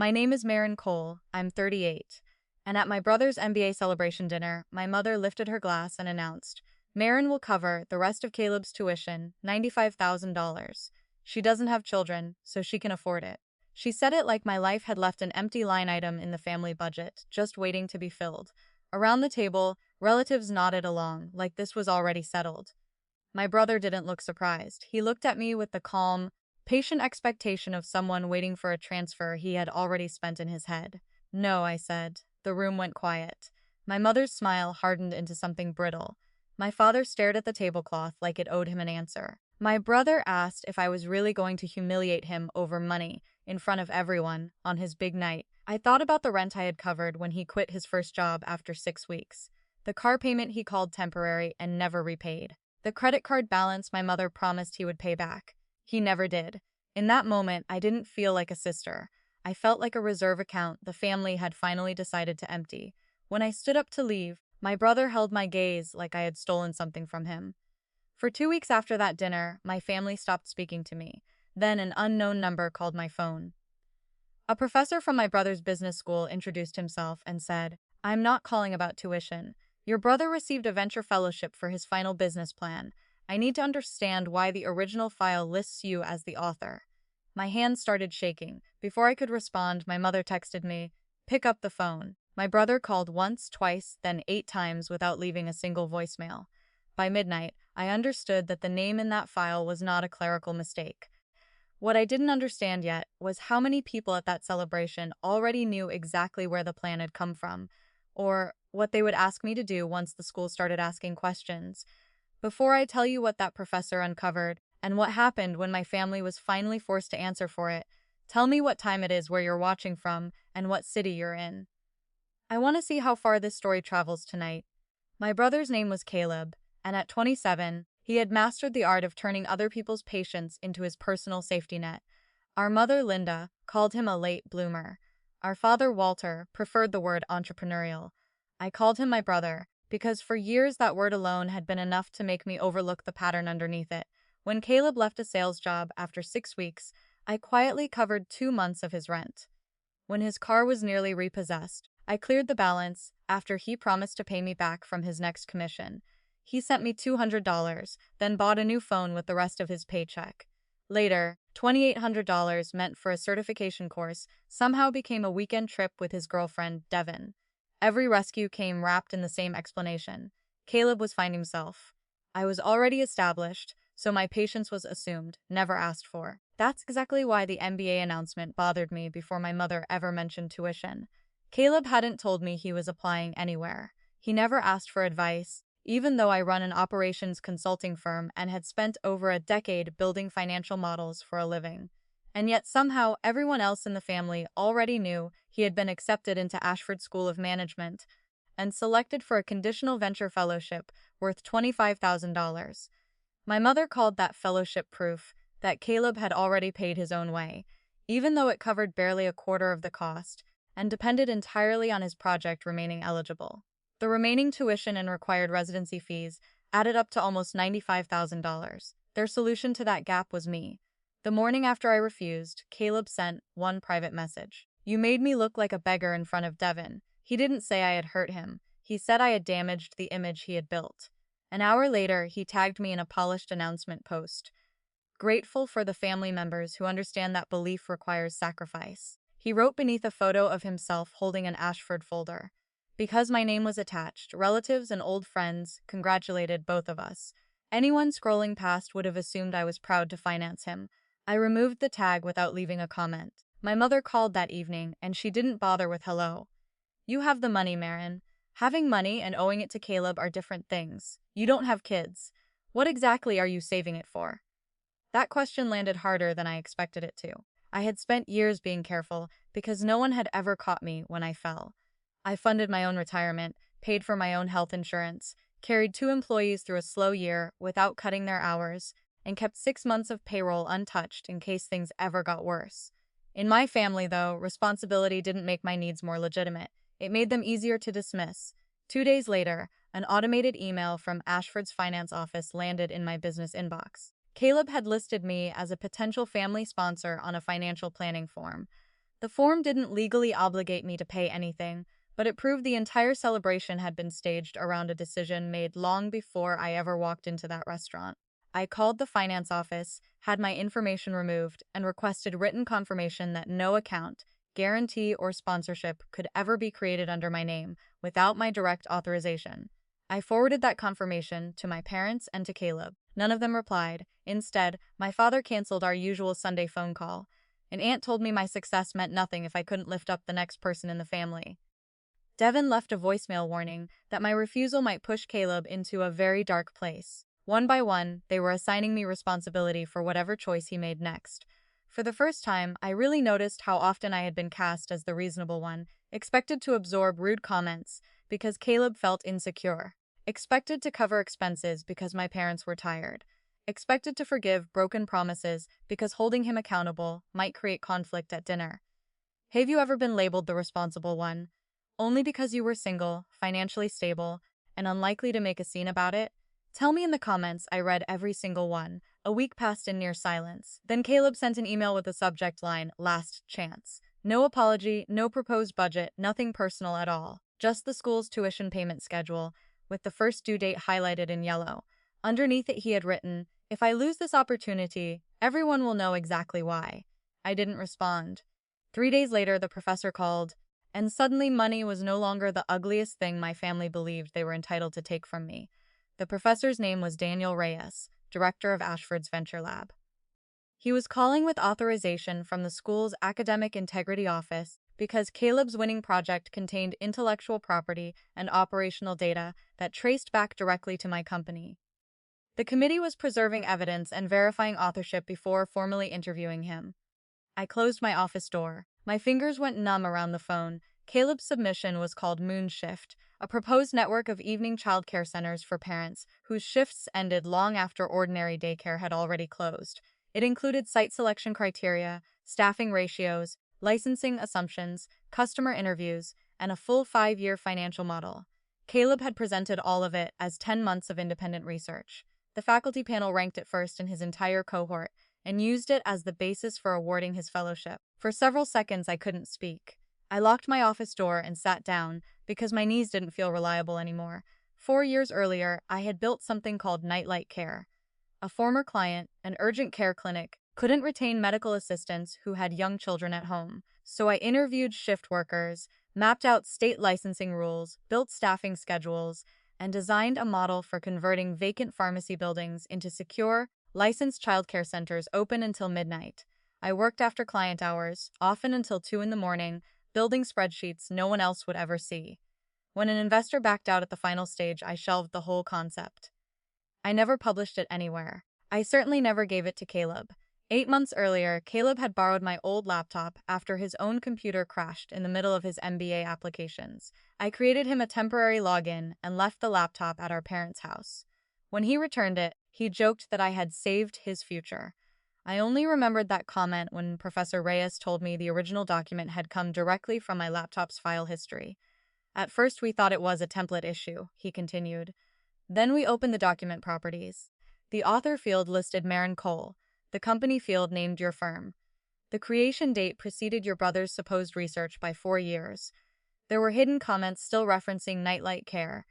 My name is Marin Cole. I'm 38. And at my brother's MBA celebration dinner, my mother lifted her glass and announced, Marin will cover the rest of Caleb's tuition, $95,000. She doesn't have children, so she can afford it. She said it like my life had left an empty line item in the family budget, just waiting to be filled. Around the table, relatives nodded along, like this was already settled. My brother didn't look surprised. He looked at me with the calm, patient expectation of someone waiting for a transfer he had already spent in his head. No, I said. The room went quiet. My mother's smile hardened into something brittle. My father stared at the tablecloth like it owed him an answer. My brother asked if I was really going to humiliate him over money, in front of everyone, on his big night. I thought about the rent I had covered when he quit his first job after 6 weeks. The car payment he called temporary and never repaid. The credit card balance my mother promised he would pay back. He never did. In that moment, I didn't feel like a sister. I felt like a reserve account the family had finally decided to empty. When I stood up to leave, my brother held my gaze like I had stolen something from him. For 2 weeks after that dinner, my family stopped speaking to me. Then an unknown number called my phone. A professor from my brother's business school introduced himself and said, I'm not calling about tuition. Your brother received a venture fellowship for his final business plan. I need to understand why the original file lists you as the author. My hands started shaking. Before I could respond, my mother texted me, pick up the phone. My brother called once, twice, then 8 times without leaving a single voicemail. By midnight, I understood that the name in that file was not a clerical mistake. What I didn't understand yet was how many people at that celebration already knew exactly where the plan had come from, or what they would ask me to do once the school started asking questions. Before I tell you what that professor uncovered, and what happened when my family was finally forced to answer for it, tell me what time it is where you're watching from, and what city you're in. I want to see how far this story travels tonight. My brother's name was Caleb, and at 27, he had mastered the art of turning other people's patience into his personal safety net. Our mother, Linda, called him a late bloomer. Our father, Walter, preferred the word entrepreneurial. I called him my brother, because for years that word alone had been enough to make me overlook the pattern underneath it. When Caleb left a sales job after 6 weeks, I quietly covered 2 months of his rent. When his car was nearly repossessed, I cleared the balance after he promised to pay me back from his next commission. He sent me $200, then bought a new phone with the rest of his paycheck. Later, $2,800 meant for a certification course somehow became a weekend trip with his girlfriend, Devin. Every rescue came wrapped in the same explanation. Caleb was finding himself. I was already established, so my patience was assumed, never asked for. That's exactly why the MBA announcement bothered me before my mother ever mentioned tuition. Caleb hadn't told me he was applying anywhere. He never asked for advice, even though I run an operations consulting firm and had spent over a decade building financial models for a living. And yet somehow everyone else in the family already knew he had been accepted into Ashford School of Management and selected for a conditional venture fellowship worth $25,000. My mother called that fellowship proof that Caleb had already paid his own way, even though it covered barely a quarter of the cost and depended entirely on his project remaining eligible. The remaining tuition and required residency fees added up to almost $95,000. Their solution to that gap was me. The morning after I refused, Caleb sent one private message. You made me look like a beggar in front of Devin. He didn't say I had hurt him. He said I had damaged the image he had built. An hour later, he tagged me in a polished announcement post. Grateful for the family members who understand that belief requires sacrifice. He wrote beneath a photo of himself holding an Ashford folder. Because my name was attached, relatives and old friends congratulated both of us. Anyone scrolling past would have assumed I was proud to finance him. I removed the tag without leaving a comment. My mother called that evening, and she didn't bother with hello. You have the money, Marin. Having money and owing it to Caleb are different things. You don't have kids. What exactly are you saving it for? That question landed harder than I expected it to. I had spent years being careful because no one had ever caught me when I fell. I funded my own retirement, paid for my own health insurance, carried 2 employees through a slow year without cutting their hours, and kept 6 months of payroll untouched in case things ever got worse. In my family, though, responsibility didn't make my needs more legitimate. It made them easier to dismiss. 2 days later, an automated email from Ashford's finance office landed in my business inbox. Caleb had listed me as a potential family sponsor on a financial planning form. The form didn't legally obligate me to pay anything, but it proved the entire celebration had been staged around a decision made long before I ever walked into that restaurant. I called the finance office, had my information removed, and requested written confirmation that no account, guarantee, or sponsorship could ever be created under my name without my direct authorization. I forwarded that confirmation to my parents and to Caleb. None of them replied. Instead, my father canceled our usual Sunday phone call. An aunt told me my success meant nothing if I couldn't lift up the next person in the family. Devin left a voicemail warning that my refusal might push Caleb into a very dark place. One by one, they were assigning me responsibility for whatever choice he made next. For the first time, I really noticed how often I had been cast as the reasonable one, expected to absorb rude comments because Caleb felt insecure, expected to cover expenses because my parents were tired, expected to forgive broken promises because holding him accountable might create conflict at dinner. Have you ever been labeled the responsible one? Only because you were single, financially stable, and unlikely to make a scene about it? Tell me in the comments. I read every single one. A week passed in near silence. Then Caleb sent an email with the subject line, "Last chance." No apology, no proposed budget, nothing personal at all. Just the school's tuition payment schedule, with the first due date highlighted in yellow. Underneath it he had written, "If I lose this opportunity, everyone will know exactly why." I didn't respond. 3 days later, the professor called, and suddenly money was no longer the ugliest thing my family believed they were entitled to take from me. The professor's name was Daniel Reyes, director of Ashford's Venture Lab. He was calling with authorization from the school's academic integrity office because Caleb's winning project contained intellectual property and operational data that traced back directly to my company. The committee was preserving evidence and verifying authorship before formally interviewing him. I closed my office door. My fingers went numb around the phone. Caleb's submission was called Moonshift, a proposed network of evening childcare centers for parents whose shifts ended long after ordinary daycare had already closed. It included site selection criteria, staffing ratios, licensing assumptions, customer interviews, and a full 5-year financial model. Caleb had presented all of it as 10 months of independent research. The faculty panel ranked it first in his entire cohort and used it as the basis for awarding his fellowship. For several seconds, I couldn't speak. I locked my office door and sat down because my knees didn't feel reliable anymore. 4 years earlier, I had built something called Nightlight Care. A former client, an urgent care clinic, couldn't retain medical assistants who had young children at home. So I interviewed shift workers, mapped out state licensing rules, built staffing schedules, and designed a model for converting vacant pharmacy buildings into secure, licensed childcare centers open until midnight. I worked after client hours, often until 2 in the morning, building spreadsheets no one else would ever see. When an investor backed out at the final stage, I shelved the whole concept. I never published it anywhere. I certainly never gave it to Caleb. 8 months earlier, Caleb had borrowed my old laptop after his own computer crashed in the middle of his MBA applications. I created him a temporary login and left the laptop at our parents' house. When he returned it, he joked that I had saved his future. I only remembered that comment when Professor Reyes told me the original document had come directly from my laptop's file history. At first we thought it was a template issue, he continued. Then we opened the document properties. The author field listed Marin Cole. The company field named your firm. The creation date preceded your brother's supposed research by 4 years. There were hidden comments still referencing Nightlight Care,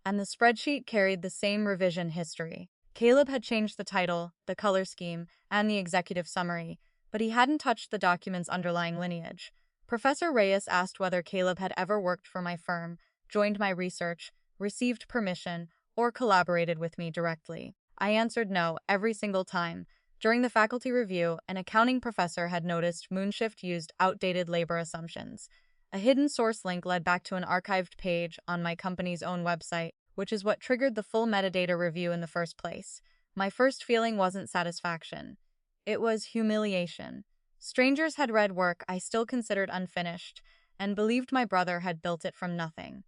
and the spreadsheet carried the same revision history. Caleb had changed the title, the color scheme, and the executive summary, but he hadn't touched the document's underlying lineage. Professor Reyes asked whether Caleb had ever worked for my firm, joined my research, received permission, or collaborated with me directly. I answered no every single time. During the faculty review, an accounting professor had noticed Moonshift used outdated labor assumptions. A hidden source link led back to an archived page on my company's own website, which is what triggered the full metadata review in the first place. My first feeling wasn't satisfaction. It was humiliation. Strangers had read work I still considered unfinished, and believed my brother had built it from nothing.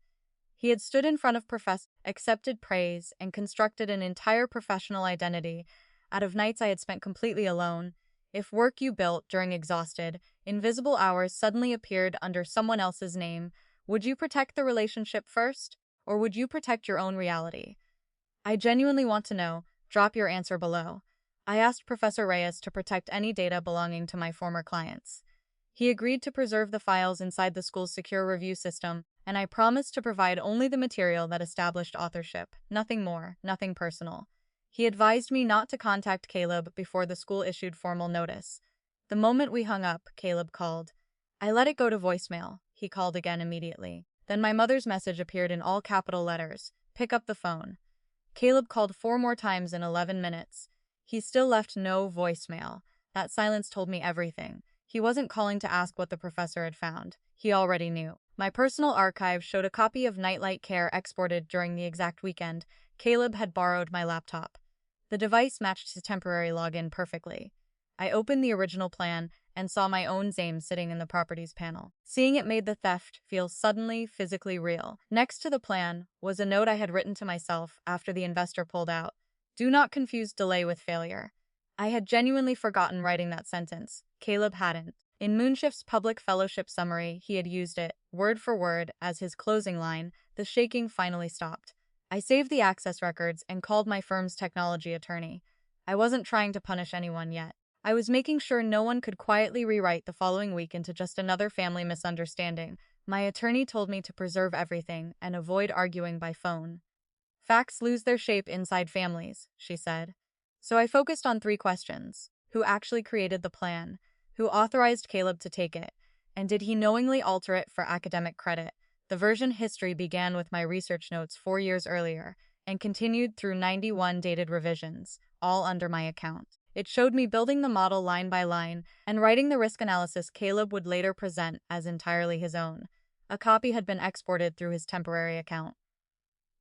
He had stood in front of professors, accepted praise, and constructed an entire professional identity out of nights I had spent completely alone. If work you built during exhausted, invisible hours suddenly appeared under someone else's name, would you protect the relationship first? Or would you protect your own reality? I genuinely want to know. Drop your answer below. I asked Professor Reyes to protect any data belonging to my former clients. He agreed to preserve the files inside the school's secure review system, and I promised to provide only the material that established authorship, nothing more, nothing personal. He advised me not to contact Caleb before the school issued formal notice. The moment we hung up, Caleb called. I let it go to voicemail. He called again immediately. Then my mother's message appeared in all capital letters. Pick up the phone. Caleb called 4 more times in 11 minutes. He still left no voicemail. That silence told me everything. He wasn't calling to ask what the professor had found. He already knew. My personal archive showed a copy of Nightlight Care exported during the exact weekend. Caleb had borrowed my laptop. The device matched his temporary login perfectly. I opened the original plan and saw my own name sitting in the properties panel. Seeing it made the theft feel suddenly physically real. Next to the plan was a note I had written to myself after the investor pulled out. Do not confuse delay with failure. I had genuinely forgotten writing that sentence. Caleb hadn't. In Moonshift's public fellowship summary, he had used it, word for word, as his closing line. The shaking finally stopped. I saved the access records and called my firm's technology attorney. I wasn't trying to punish anyone yet. I was making sure no one could quietly rewrite the following week into just another family misunderstanding. My attorney told me to preserve everything and avoid arguing by phone. Facts lose their shape inside families, she said. So I focused on 3 questions. Who actually created the plan? Who authorized Caleb to take it? And did he knowingly alter it for academic credit? The version history began with my research notes 4 years earlier and continued through 91 dated revisions, all under my account. It showed me building the model line by line and writing the risk analysis Caleb would later present as entirely his own. A copy had been exported through his temporary account.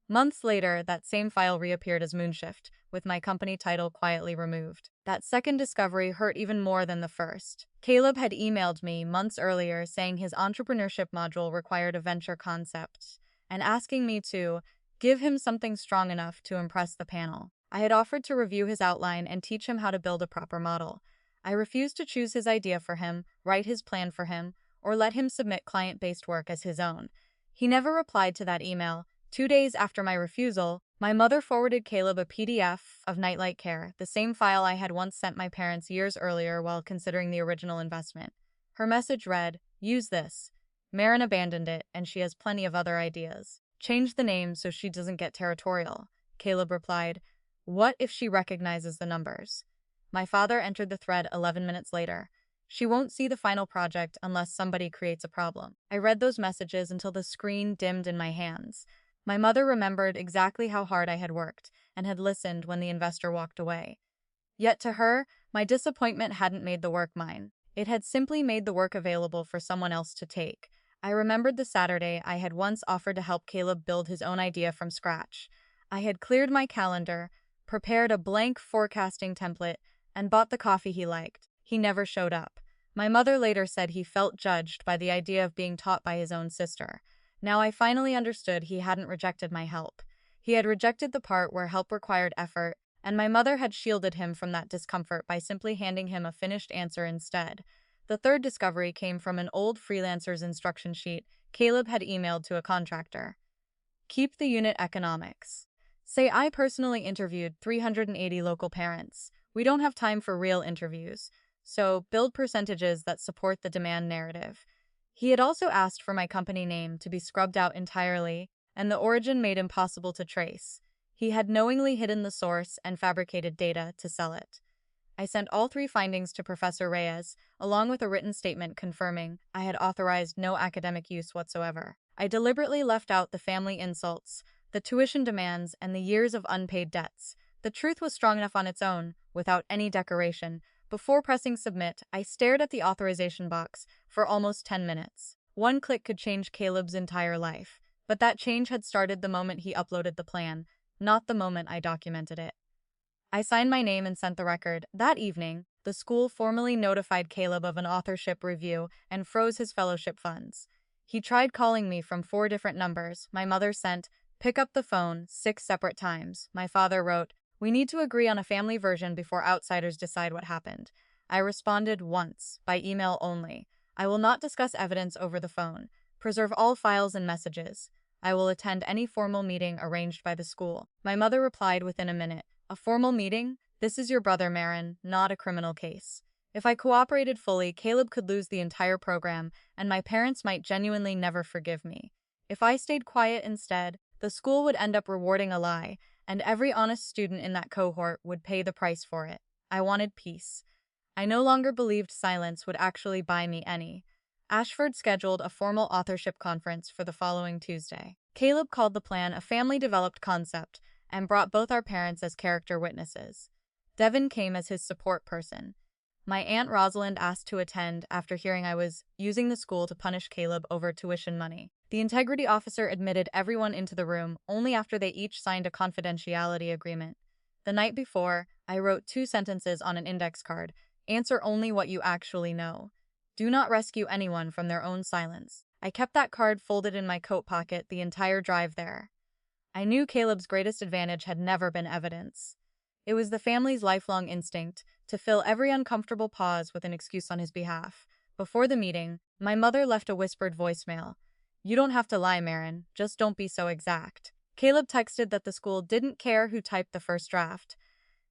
Months later, that same file reappeared as Moonshift, with my company title quietly removed. That second discovery hurt even more than the first. Caleb had emailed me months earlier saying his entrepreneurship module required a venture concept, and asking me to give him something strong enough to impress the panel. I had offered to review his outline and teach him how to build a proper model. I refused to choose his idea for him, write his plan for him, or let him submit client-based work as his own. He never replied to that email. 2 days after my refusal, my mother forwarded Caleb a PDF of Nightlight Care, the same file I had once sent my parents years earlier while considering the original investment. Her message read, "Use this. Marin abandoned it, and she has plenty of other ideas. Change the name so she doesn't get territorial." Caleb replied, "What if she recognizes the numbers?" My father entered the thread 11 minutes later. "She won't see the final project unless somebody creates a problem." I read those messages until the screen dimmed in my hands. My mother remembered exactly how hard I had worked and had listened when the investor walked away. Yet to her, my disappointment hadn't made the work mine. It had simply made the work available for someone else to take. I remembered the Saturday I had once offered to help Caleb build his own idea from scratch. I had cleared my calendar, prepared a blank forecasting template, and bought the coffee he liked. He never showed up. My mother later said he felt judged by the idea of being taught by his own sister. Now I finally understood he hadn't rejected my help. He had rejected the part where help required effort, and my mother had shielded him from that discomfort by simply handing him a finished answer instead. The third discovery came from an old freelancer's instruction sheet Caleb had emailed to a contractor. Keep the unit economics. Say I personally interviewed 380 local parents. We don't have time for real interviews, so build percentages that support the demand narrative. He had also asked for my company name to be scrubbed out entirely, and the origin made impossible to trace. He had knowingly hidden the source and fabricated data to sell it. I sent all 3 findings to Professor Reyes, along with a written statement confirming I had authorized no academic use whatsoever. I deliberately left out the family insults, the tuition demands, and the years of unpaid debts. The truth was strong enough on its own, without any decoration. Before pressing submit, I stared at the authorization box for almost 10 minutes. One click could change Caleb's entire life, but that change had started the moment he uploaded the plan, not the moment I documented it. I signed my name and sent the record. That evening, the school formally notified Caleb of an authorship review and froze his fellowship funds. He tried calling me from 4 different numbers. My mother sent, "Pick up the phone," 6 separate times. My father wrote, "We need to agree on a family version before outsiders decide what happened." I responded once, by email only. "I will not discuss evidence over the phone. Preserve all files and messages. I will attend any formal meeting arranged by the school." My mother replied within a minute, "A formal meeting? This is your brother, Marin, not a criminal case. If I cooperated fully, Caleb could lose the entire program, and my parents might genuinely never forgive me. If I stayed quiet instead, the school would end up rewarding a lie, and every honest student in that cohort would pay the price for it. I wanted peace. I no longer believed silence would actually buy me any. Ashford scheduled a formal authorship conference for the following Tuesday. Caleb called the plan a family-developed concept and brought both our parents as character witnesses. Devin came as his support person. My Aunt Rosalind asked to attend after hearing I was using the school to punish Caleb over tuition money. The integrity officer admitted everyone into the room only after they each signed a confidentiality agreement. The night before, I wrote 2 sentences on an index card. Answer only what you actually know. Do not rescue anyone from their own silence. I kept that card folded in my coat pocket the entire drive there. I knew Caleb's greatest advantage had never been evidence. It was the family's lifelong instinct to fill every uncomfortable pause with an excuse on his behalf. Before the meeting, my mother left a whispered voicemail. You don't have to lie, Marin. Just don't be so exact. Caleb texted that the school didn't care who typed the first draft,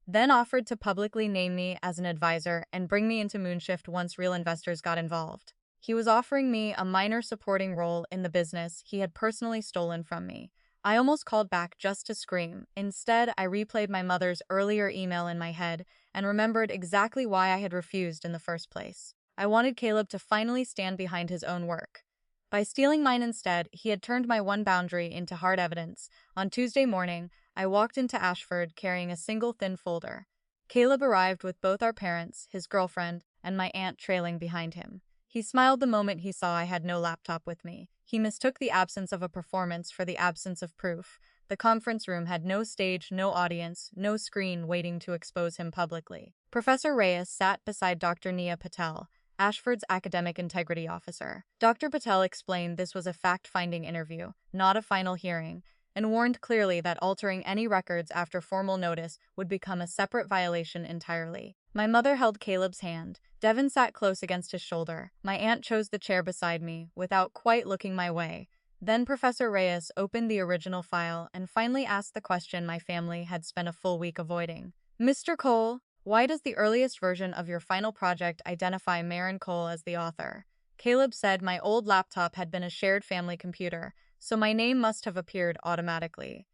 then offered to publicly name me as an advisor and bring me into Moonshift once real investors got involved. He was offering me a minor supporting role in the business he had personally stolen from me. I almost called back just to scream. Instead, I replayed my mother's earlier email in my head and remembered exactly why I had refused in the first place. I wanted Caleb to finally stand behind his own work. By stealing mine instead, he had turned my one boundary into hard evidence. On Tuesday morning, I walked into Ashford carrying a single thin folder. Caleb arrived with both our parents, his girlfriend, and my aunt trailing behind him. He smiled the moment he saw I had no laptop with me. He mistook the absence of a performance for the absence of proof. The conference room had no stage, no audience, no screen waiting to expose him publicly. Professor Reyes sat beside Dr. Nia Patel, Ashford's academic integrity officer. Dr. Patel explained this was a fact-finding interview, not a final hearing, and warned clearly that altering any records after formal notice would become a separate violation entirely. My mother held Caleb's hand. Devin sat close against his shoulder. My aunt chose the chair beside me, without quite looking my way. Then Professor Reyes opened the original file and finally asked the question my family had spent a full week avoiding. Mr. Cole, why does the earliest version of your final project identify Marin Cole as the author? Caleb said my old laptop had been a shared family computer, so my name must have appeared automatically.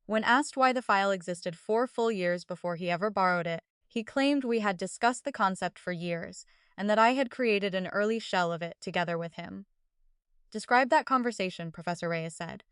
When asked why the file existed 4 full years before he ever borrowed it, he claimed we had discussed the concept for years, and that I had created an early shell of it together with him. Describe that conversation, Professor Reyes said.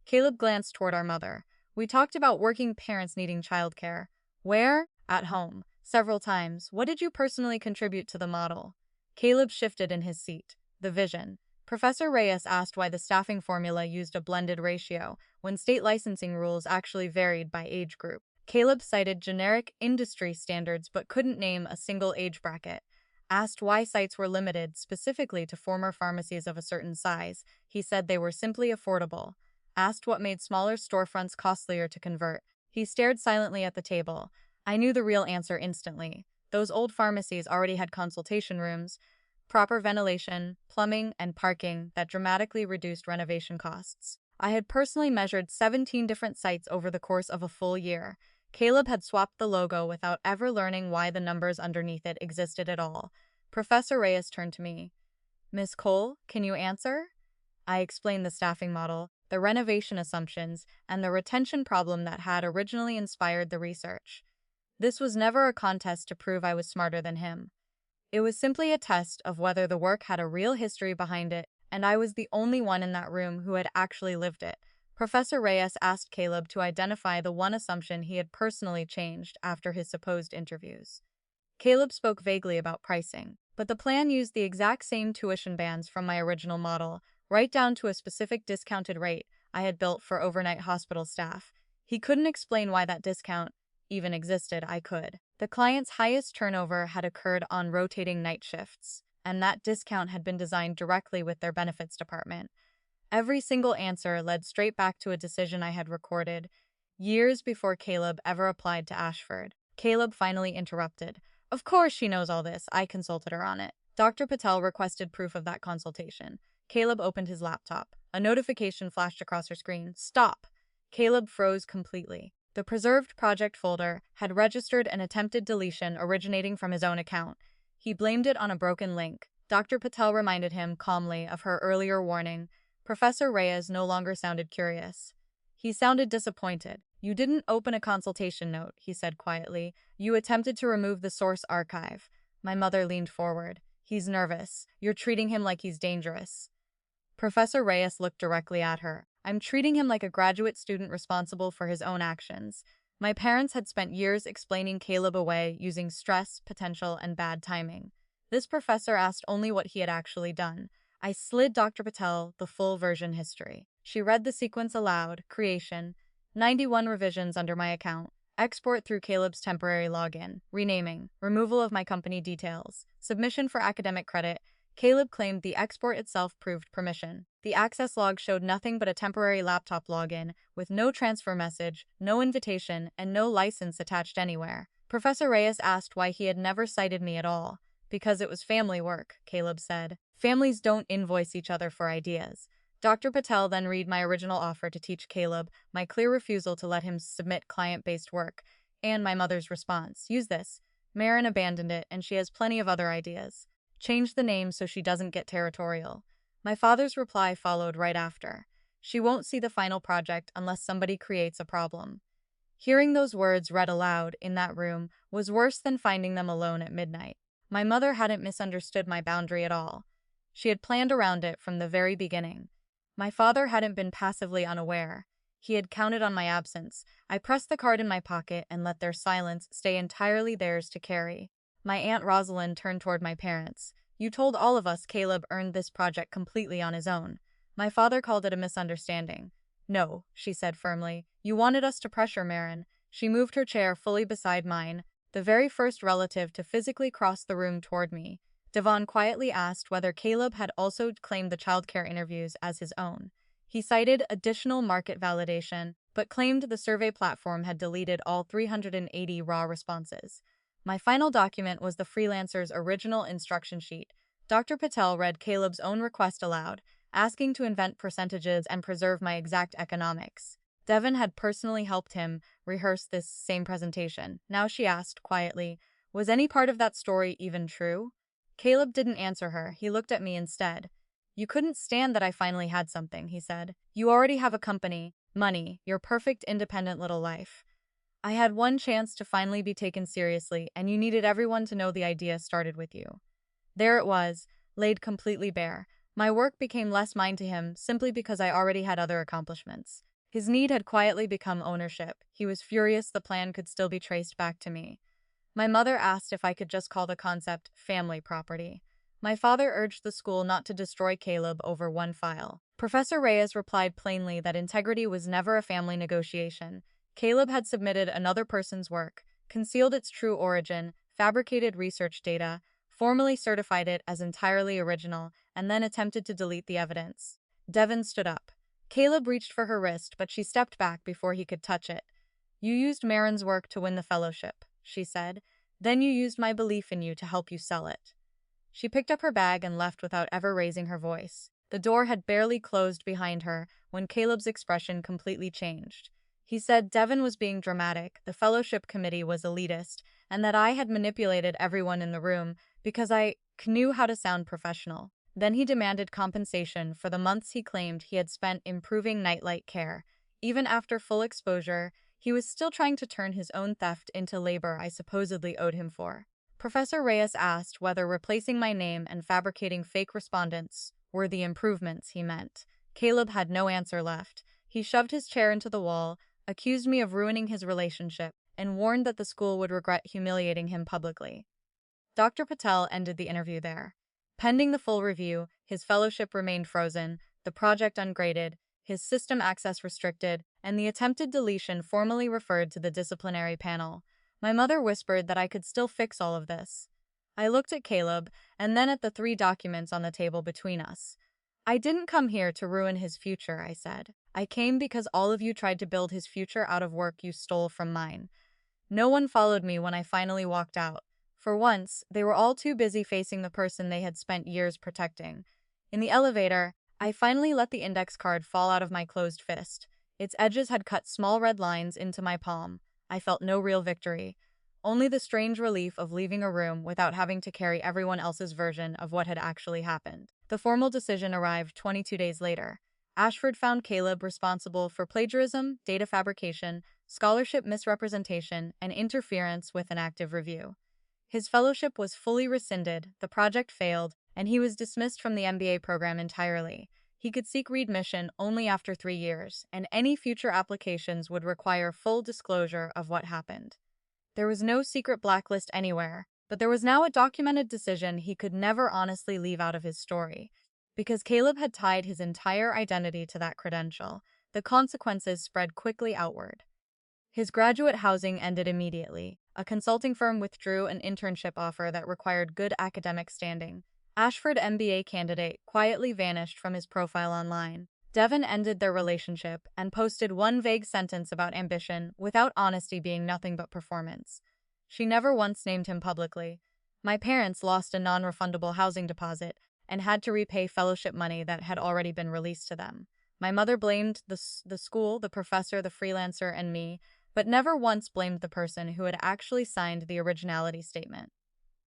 Caleb glanced toward our mother. We talked about working parents needing childcare. Where? At home. Several times. What did you personally contribute to the model? Caleb shifted in his seat. The vision. Professor Reyes asked why the staffing formula used a blended ratio, when state licensing rules actually varied by age group. Caleb cited generic industry standards but couldn't name a single age bracket. Asked why sites were limited specifically to former pharmacies of a certain size, he said they were simply affordable. Asked what made smaller storefronts costlier to convert. He stared silently at the table. I knew the real answer instantly. Those old pharmacies already had consultation rooms, proper ventilation, plumbing, and parking that dramatically reduced renovation costs. I had personally measured 17 different sites over the course of a full year. Caleb had swapped the logo without ever learning why the numbers underneath it existed at all. Professor Reyes turned to me. Miss Cole, can you answer? I explained the staffing model, the renovation assumptions, and the retention problem that had originally inspired the research. This was never a contest to prove I was smarter than him. It was simply a test of whether the work had a real history behind it, and I was the only one in that room who had actually lived it. Professor Reyes asked Caleb to identify the one assumption he had personally changed after his supposed interviews. Caleb spoke vaguely about pricing, but the plan used the exact same tuition bands from my original model, right down to a specific discounted rate I had built for overnight hospital staff. He couldn't explain why that discount even existed. I could. The client's highest turnover had occurred on rotating night shifts, and that discount had been designed directly with their benefits department. Every single answer led straight back to a decision I had recorded years before Caleb ever applied to Ashford. Caleb finally interrupted. Of course she knows all this. I consulted her on it. Dr. Patel requested proof of that consultation. Caleb opened his laptop. A notification flashed across her screen. Stop! Caleb froze completely. The preserved project folder had registered an attempted deletion originating from his own account. He blamed it on a broken link. Dr. Patel reminded him calmly of her earlier warning. Professor Reyes no longer sounded curious. He sounded disappointed. You didn't open a consultation note, he said quietly. You attempted to remove the source archive. My mother leaned forward. He's nervous. You're treating him like he's dangerous. Professor Reyes looked directly at her. I'm treating him like a graduate student responsible for his own actions. My parents had spent years explaining Caleb away using stress, potential, and bad timing. This professor asked only what he had actually done. I slid Dr. Patel the full version history. She read the sequence aloud: creation, 91 revisions under my account, export through Caleb's temporary login, renaming, removal of my company details, submission for academic credit. Caleb claimed the export itself proved permission. The access log showed nothing but a temporary laptop login, with no transfer message, no invitation, and no license attached anywhere. Professor Reyes asked why he had never cited me at all. Because it was family work, Caleb said. Families don't invoice each other for ideas. Dr. Patel then read my original offer to teach Caleb, my clear refusal to let him submit client-based work, and my mother's response. Use this. Marin abandoned it, and she has plenty of other ideas. Change the name so she doesn't get territorial. My father's reply followed right after. She won't see the final project unless somebody creates a problem. Hearing those words read aloud in that room was worse than finding them alone at midnight. My mother hadn't misunderstood my boundary at all. She had planned around it from the very beginning. My father hadn't been passively unaware. He had counted on my absence. I pressed the card in my pocket and let their silence stay entirely theirs to carry. My Aunt Rosalind turned toward my parents. You told all of us Caleb earned this project completely on his own. My father called it a misunderstanding. No, she said firmly. You wanted us to pressure Marin. She moved her chair fully beside mine, the very first relative to physically cross the room toward me. Devon quietly asked whether Caleb had also claimed the childcare interviews as his own. He cited additional market validation, but claimed the survey platform had deleted all 380 raw responses. My final document was the freelancer's original instruction sheet. Dr. Patel read Caleb's own request aloud, asking to invent percentages and preserve my exact economics. Devon had personally helped him rehearse this same presentation. Now she asked quietly, was any part of that story even true? Caleb didn't answer her. He looked at me instead. You couldn't stand that I finally had something, he said. You already have a company, money, your perfect independent little life. I had one chance to finally be taken seriously, and you needed everyone to know the idea started with you. There it was, laid completely bare. My work became less mine to him simply because I already had other accomplishments. His need had quietly become ownership. He was furious the plan could still be traced back to me. My mother asked if I could just call the concept family property. My father urged the school not to destroy Caleb over one file. Professor Reyes replied plainly that integrity was never a family negotiation. Caleb had submitted another person's work, concealed its true origin, fabricated research data, formally certified it as entirely original, and then attempted to delete the evidence. Devon stood up. Caleb reached for her wrist, but she stepped back before he could touch it. You used Marin's work to win the fellowship, she said. Then you used my belief in you to help you sell it. She picked up her bag and left without ever raising her voice. The door had barely closed behind her when Caleb's expression completely changed. He said Devon was being dramatic, the fellowship committee was elitist, and that I had manipulated everyone in the room because I knew how to sound professional. Then he demanded compensation for the months he claimed he had spent improving nightlight care. Even after full exposure, he was still trying to turn his own theft into labor I supposedly owed him for. Professor Reyes asked whether replacing my name and fabricating fake respondents were the improvements he meant. Caleb had no answer left. He shoved his chair into the wall, accused me of ruining his relationship, and warned that the school would regret humiliating him publicly. Dr. Patel ended the interview there. Pending the full review, his fellowship remained frozen, the project ungraded, his system access restricted, and the attempted deletion formally referred to the disciplinary panel. My mother whispered that I could still fix all of this. I looked at Caleb, and then at the 3 documents on the table between us. I didn't come here to ruin his future, I said. I came because all of you tried to build his future out of work you stole from mine. No one followed me when I finally walked out. For once, they were all too busy facing the person they had spent years protecting. In the elevator, I finally let the index card fall out of my closed fist. Its edges had cut small red lines into my palm. I felt no real victory. only the strange relief of leaving a room without having to carry everyone else's version of what had actually happened. The formal decision arrived 22 days later. Ashford found Caleb responsible for plagiarism, data fabrication, scholarship misrepresentation, and interference with an active review. His fellowship was fully rescinded, the project failed, and he was dismissed from the MBA program entirely. He could seek readmission only after 3 years, and any future applications would require full disclosure of what happened. There was no secret blacklist anywhere, but there was now a documented decision he could never honestly leave out of his story. Because Caleb had tied his entire identity to that credential, the consequences spread quickly outward. His graduate housing ended immediately. A consulting firm withdrew an internship offer that required good academic standing. Ashford MBA candidate quietly vanished from his profile online. Devon ended their relationship and posted one vague sentence about ambition, without honesty being nothing but performance. She never once named him publicly. My parents lost a non-refundable housing deposit and had to repay fellowship money that had already been released to them. My mother blamed the school, the professor, the freelancer, and me, but never once blamed the person who had actually signed the originality statement.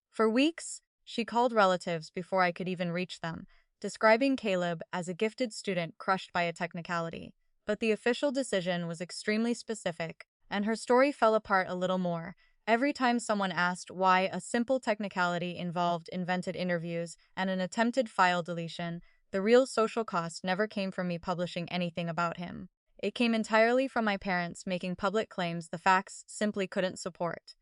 For weeks, she called relatives before I could even reach them, describing Caleb as a gifted student crushed by a technicality. But the official decision was extremely specific, and her story fell apart a little more. Every time someone asked why a simple technicality involved invented interviews and an attempted file deletion, the real social cost never came from me publishing anything about him. It came entirely from my parents making public claims the facts simply couldn't support.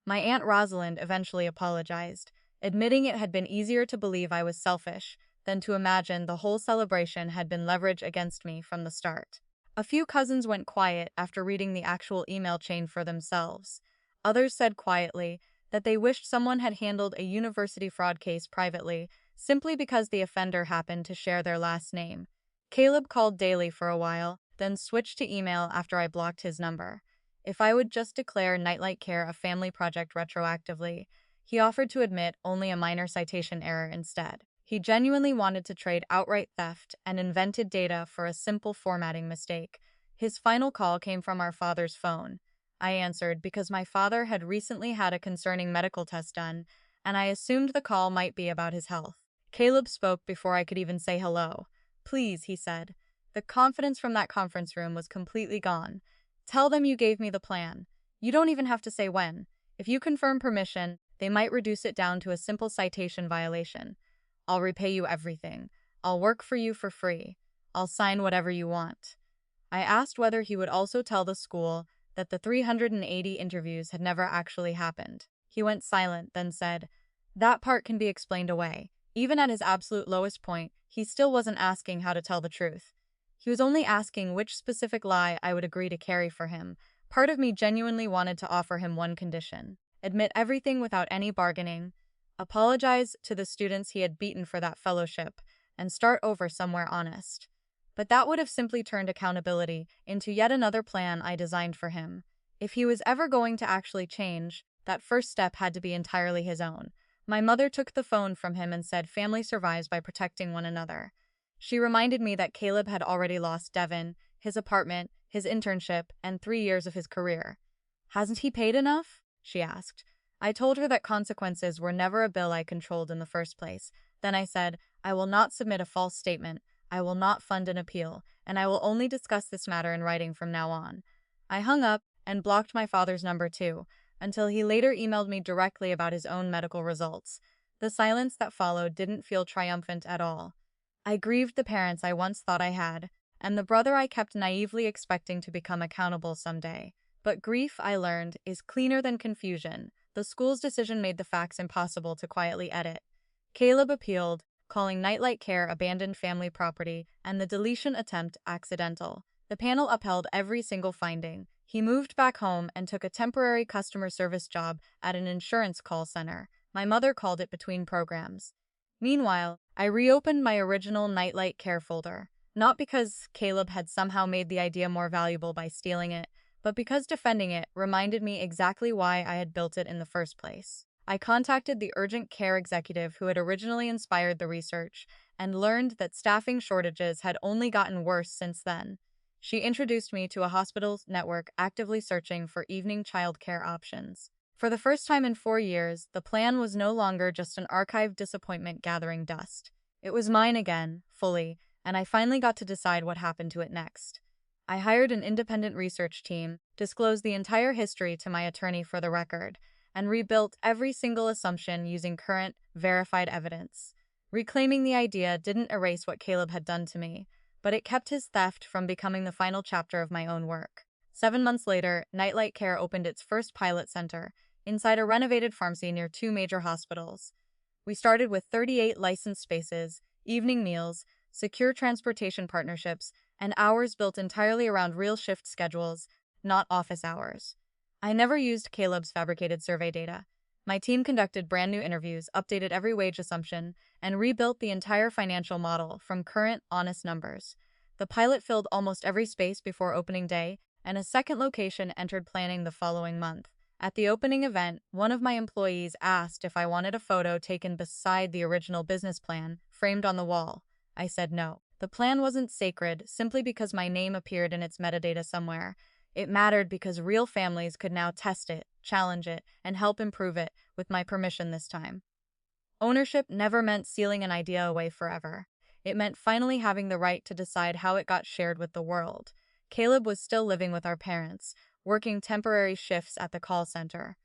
My Aunt Rosalind eventually apologized, admitting it had been easier to believe I was selfish than to imagine the whole celebration had been leverage against me from the start. A few cousins went quiet after reading the actual email chain for themselves. Others said quietly that they wished someone had handled a university fraud case privately, simply because the offender happened to share their last name. Caleb called daily for a while, then switched to email after I blocked his number. If I would just declare Nightlight Care a family project retroactively, he offered to admit only a minor citation error instead. He genuinely wanted to trade outright theft and invented data for a simple formatting mistake. His final call came from our father's phone. I answered because my father had recently had a concerning medical test done, and I assumed the call might be about his health. Caleb spoke before I could even say hello. "Please," he said. The confidence from that conference room was completely gone. "Tell them you gave me the plan. You don't even have to say when. If you confirm permission, they might reduce it down to a simple citation violation. I'll repay you everything. I'll work for you for free. I'll sign whatever you want." I asked whether he would also tell the school that the 380 interviews had never actually happened. He went silent, then said, "That part can be explained away." Even at his absolute lowest point, he still wasn't asking how to tell the truth. He was only asking which specific lie I would agree to carry for him. Part of me genuinely wanted to offer him one condition: admit everything without any bargaining, apologize to the students he had beaten for that fellowship, and start over somewhere honest. But that would have simply turned accountability into yet another plan I designed for him. If he was ever going to actually change, that first step had to be entirely his own. My mother took the phone from him and said family survives by protecting one another. She reminded me that Caleb had already lost Devon, his apartment, his internship, and 3 years of his career. "Hasn't he paid enough?" she asked. I told her that consequences were never a bill I controlled in the first place. Then I said, "I will not submit a false statement, I will not fund an appeal, and I will only discuss this matter in writing from now on." I hung up and blocked my father's number too, until he later emailed me directly about his own medical results. The silence that followed didn't feel triumphant at all. I grieved the parents I once thought I had, and the brother I kept naively expecting to become accountable someday. But grief, I learned, is cleaner than confusion. The school's decision made the facts impossible to quietly edit. Caleb appealed, calling Nightlight Care abandoned family property and the deletion attempt accidental. The panel upheld every single finding. He moved back home and took a temporary customer service job at an insurance call center. My mother called it between programs. Meanwhile, I reopened my original Nightlight Care folder, not because Caleb had somehow made the idea more valuable by stealing it, but because defending it reminded me exactly why I had built it in the first place. I contacted the urgent care executive who had originally inspired the research and learned that staffing shortages had only gotten worse since then. She introduced me to a hospital network actively searching for evening childcare options. For the first time in 4 years, the plan was no longer just an archived disappointment gathering dust. It was mine again, fully, and I finally got to decide what happened to it next. I hired an independent research team, disclosed the entire history to my attorney for the record, and rebuilt every single assumption using current, verified evidence. Reclaiming the idea didn't erase what Caleb had done to me, but it kept his theft from becoming the final chapter of my own work. 7 months later, Nightlight Care opened its first pilot center, inside a renovated pharmacy near two major hospitals. We started with 38 licensed spaces, evening meals, secure transportation partnerships, and hours built entirely around real shift schedules, not office hours. I never used Caleb's fabricated survey data. My team conducted brand new interviews, updated every wage assumption, and rebuilt the entire financial model from current, honest numbers. The pilot filled almost every space before opening day, and a second location entered planning the following month. At the opening event, one of my employees asked if I wanted a photo taken beside the original business plan, framed on the wall. I said no. The plan wasn't sacred simply because my name appeared in its metadata somewhere. It mattered because real families could now test it, challenge it, and help improve it, with my permission this time. Ownership never meant sealing an idea away forever. It meant finally having the right to decide how it got shared with the world. Caleb was still living with our parents, working temporary shifts at the call center.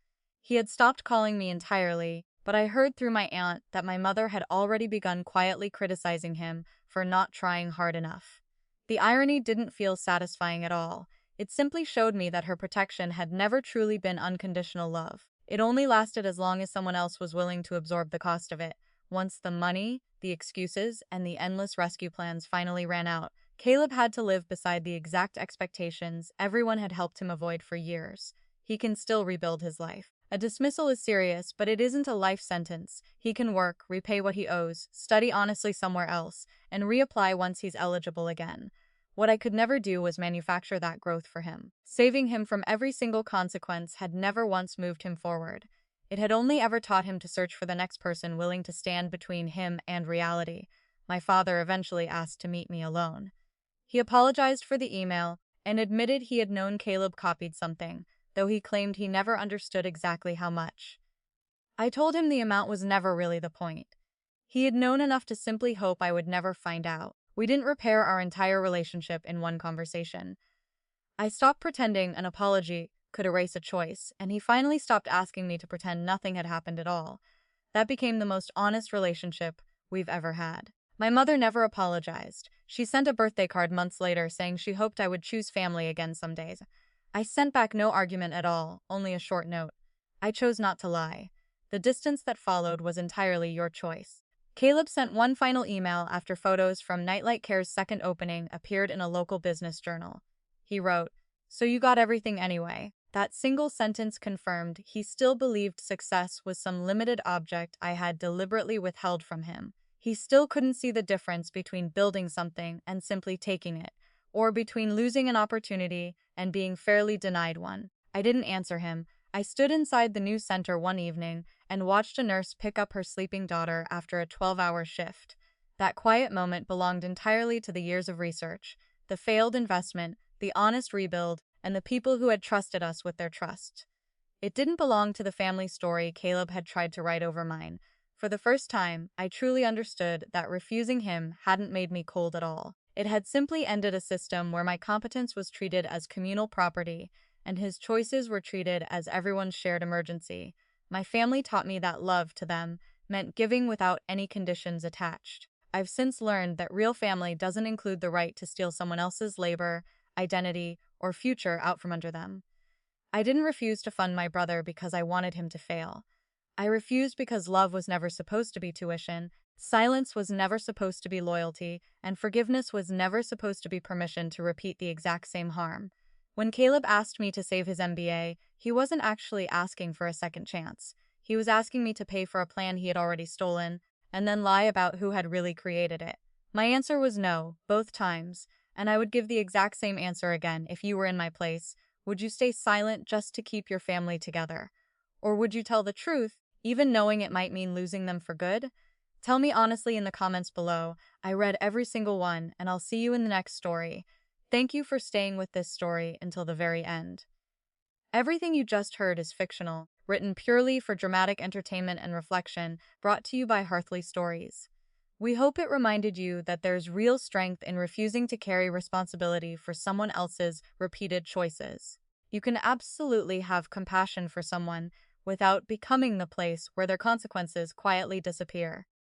He had stopped calling me entirely, but I heard through my aunt that my mother had already begun quietly criticizing him for not trying hard enough. The irony didn't feel satisfying at all. It simply showed me that her protection had never truly been unconditional love. It only lasted as long as someone else was willing to absorb the cost of it. Once the money, the excuses, and the endless rescue plans finally ran out, Caleb had to live beside the exact expectations everyone had helped him avoid for years. He can still rebuild his life. A dismissal is serious, but it isn't a life sentence. He can work, repay what he owes, study honestly somewhere else, and reapply once he's eligible again. What I could never do was manufacture that growth for him. Saving him from every single consequence had never once moved him forward. It had only ever taught him to search for the next person willing to stand between him and reality. My father eventually asked to meet me alone. He apologized for the email and admitted he had known Caleb copied something, though he claimed he never understood exactly how much. I told him the amount was never really the point. He had known enough to simply hope I would never find out. We didn't repair our entire relationship in one conversation. I stopped pretending an apology could erase a choice, and he finally stopped asking me to pretend nothing had happened at all. That became the most honest relationship we've ever had. My mother never apologized. She sent a birthday card months later saying she hoped I would choose family again some days. I sent back no argument at all, only a short note. I chose not to lie. The distance that followed was entirely your choice. Caleb sent one final email after photos from Nightlight Care's second opening appeared in a local business journal. He wrote, "So you got everything anyway." That single sentence confirmed he still believed success was some limited object I had deliberately withheld from him. He still couldn't see the difference between building something and simply taking it, or between losing an opportunity and being fairly denied one. I didn't answer him. I stood inside the new center one evening and watched a nurse pick up her sleeping daughter after a 12-hour shift. That quiet moment belonged entirely to the years of research, the failed investment, the honest rebuild, and the people who had trusted us with their trust. It didn't belong to the family story Caleb had tried to write over mine. For the first time, I truly understood that refusing him hadn't made me cold at all. It had simply ended a system where my competence was treated as communal property, and his choices were treated as everyone's shared emergency. My family taught me that love to them meant giving without any conditions attached. I've since learned that real family doesn't include the right to steal someone else's labor, identity, or future out from under them. I didn't refuse to fund my brother because I wanted him to fail. I refused because love was never supposed to be tuition, silence was never supposed to be loyalty, and forgiveness was never supposed to be permission to repeat the exact same harm. When Caleb asked me to save his MBA, he wasn't actually asking for a second chance. He was asking me to pay for a plan he had already stolen, and then lie about who had really created it. My answer was no, both times, and I would give the exact same answer again if you were in my place. Would you stay silent just to keep your family together? Or would you tell the truth, even knowing it might mean losing them for good? Tell me honestly in the comments below. I read every single one, and I'll see you in the next story. Thank you for staying with this story until the very end. Everything you just heard is fictional. written purely for dramatic entertainment and reflection, brought to you by Hearthly Stories. We hope it reminded you that there's real strength in refusing to carry responsibility for someone else's repeated choices. You can absolutely have compassion for someone without becoming the place where their consequences quietly disappear.